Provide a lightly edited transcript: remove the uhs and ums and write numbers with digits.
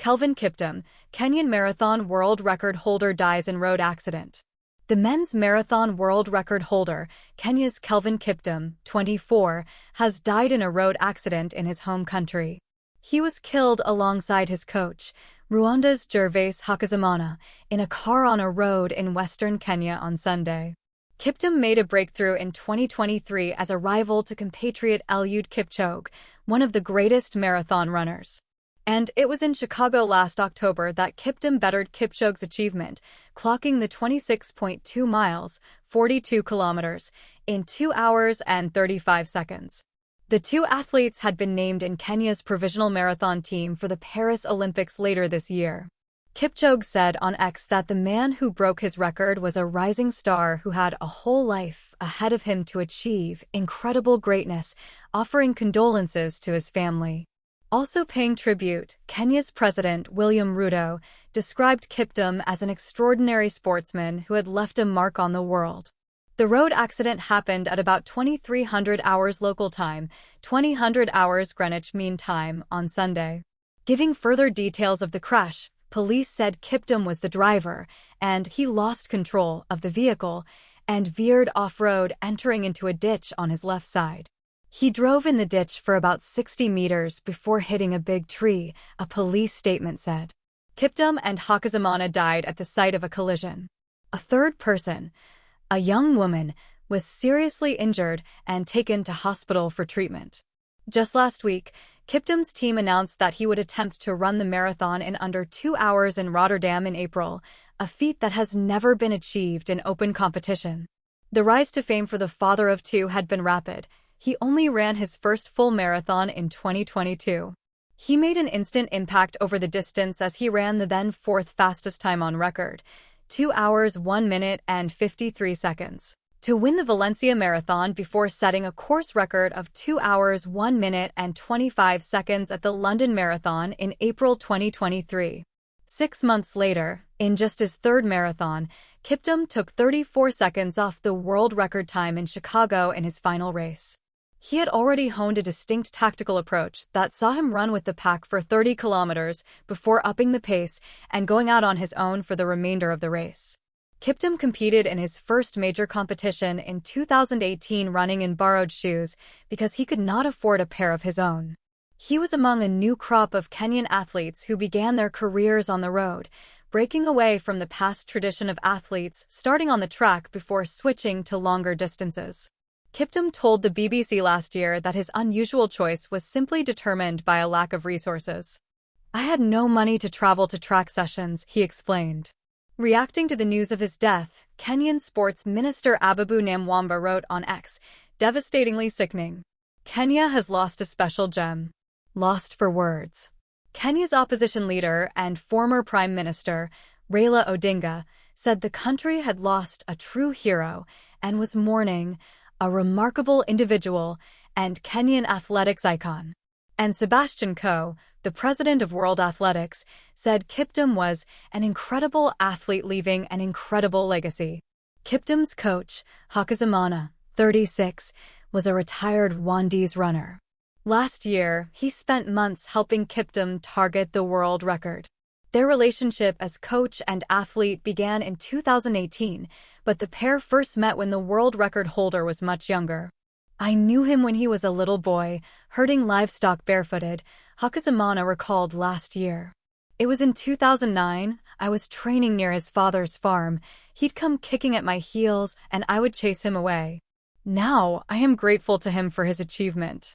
Kelvin Kiptum, Kenyan marathon world record holder dies in road accident. The men's marathon world record holder, Kenya's Kelvin Kiptum, 24, has died in a road accident in his home country. He was killed alongside his coach, Rwanda's Gervais Hakizimana, in a car on a road in western Kenya on Sunday. Kiptum made a breakthrough in 2023 as a rival to compatriot Eliud Kipchoge, one of the greatest marathon runners. And it was in Chicago last October that Kiptum bettered Kipchoge's achievement, clocking the 26.2 miles, 42 kilometers, in 2 hours and 35 seconds. The two athletes had been named in Kenya's provisional marathon team for the Paris Olympics later this year. Kipchoge said on X that the man who broke his record was a rising star who had a whole life ahead of him to achieve incredible greatness, offering condolences to his family. Also paying tribute, Kenya's President William Ruto described Kiptum as an extraordinary sportsman who had left a mark on the world. The road accident happened at about 2300 hours local time, 2000 hours Greenwich Mean Time, on Sunday. Giving further details of the crash, police said Kiptum was the driver, and he lost control of the vehicle and veered off-road, entering into a ditch on his left side. He drove in the ditch for about 60 meters before hitting a big tree, a police statement said. Kiptum and Hakizimana died at the site of a collision. A third person, a young woman, was seriously injured and taken to hospital for treatment. Just last week, Kiptum's team announced that he would attempt to run the marathon in under 2 hours in Rotterdam in April, a feat that has never been achieved in open competition. The rise to fame for the father of two had been rapid. He only ran his first full marathon in 2022. He made an instant impact over the distance as he ran the then fourth fastest time on record, 2 hours 1 minute and 53 seconds, to win the Valencia Marathon before setting a course record of 2 hours 1 minute and 25 seconds at the London Marathon in April 2023. 6 months later, in just his third marathon, Kiptum took 34 seconds off the world record time in Chicago in his final race. He had already honed a distinct tactical approach that saw him run with the pack for 30 kilometers before upping the pace and going out on his own for the remainder of the race. Kiptum competed in his first major competition in 2018 running in borrowed shoes because he could not afford a pair of his own. He was among a new crop of Kenyan athletes who began their careers on the road, breaking away from the past tradition of athletes starting on the track before switching to longer distances. Kiptum told the BBC last year that his unusual choice was simply determined by a lack of resources. "I had no money to travel to track sessions," he explained. Reacting to the news of his death, Kenyan Sports Minister Ababu Namwamba wrote on X, "Devastatingly sickening. Kenya has lost a special gem. Lost for words." Kenya's opposition leader and former Prime Minister, Raila Odinga, said the country had lost a true hero and was mourning a remarkable individual and Kenyan athletics icon. And Sebastian Coe, the president of World Athletics, said Kiptum was an incredible athlete leaving an incredible legacy. Kiptum's coach, Hakizimana, 36, was a retired Rwandese runner. Last year, he spent months helping Kiptum target the world record. Their relationship as coach and athlete began in 2018, but the pair first met when the world record holder was much younger. "I knew him when he was a little boy, herding livestock barefooted," Hakizimana recalled last year. "It was in 2009, I was training near his father's farm. He'd come kicking at my heels, and I would chase him away. Now, I am grateful to him for his achievement."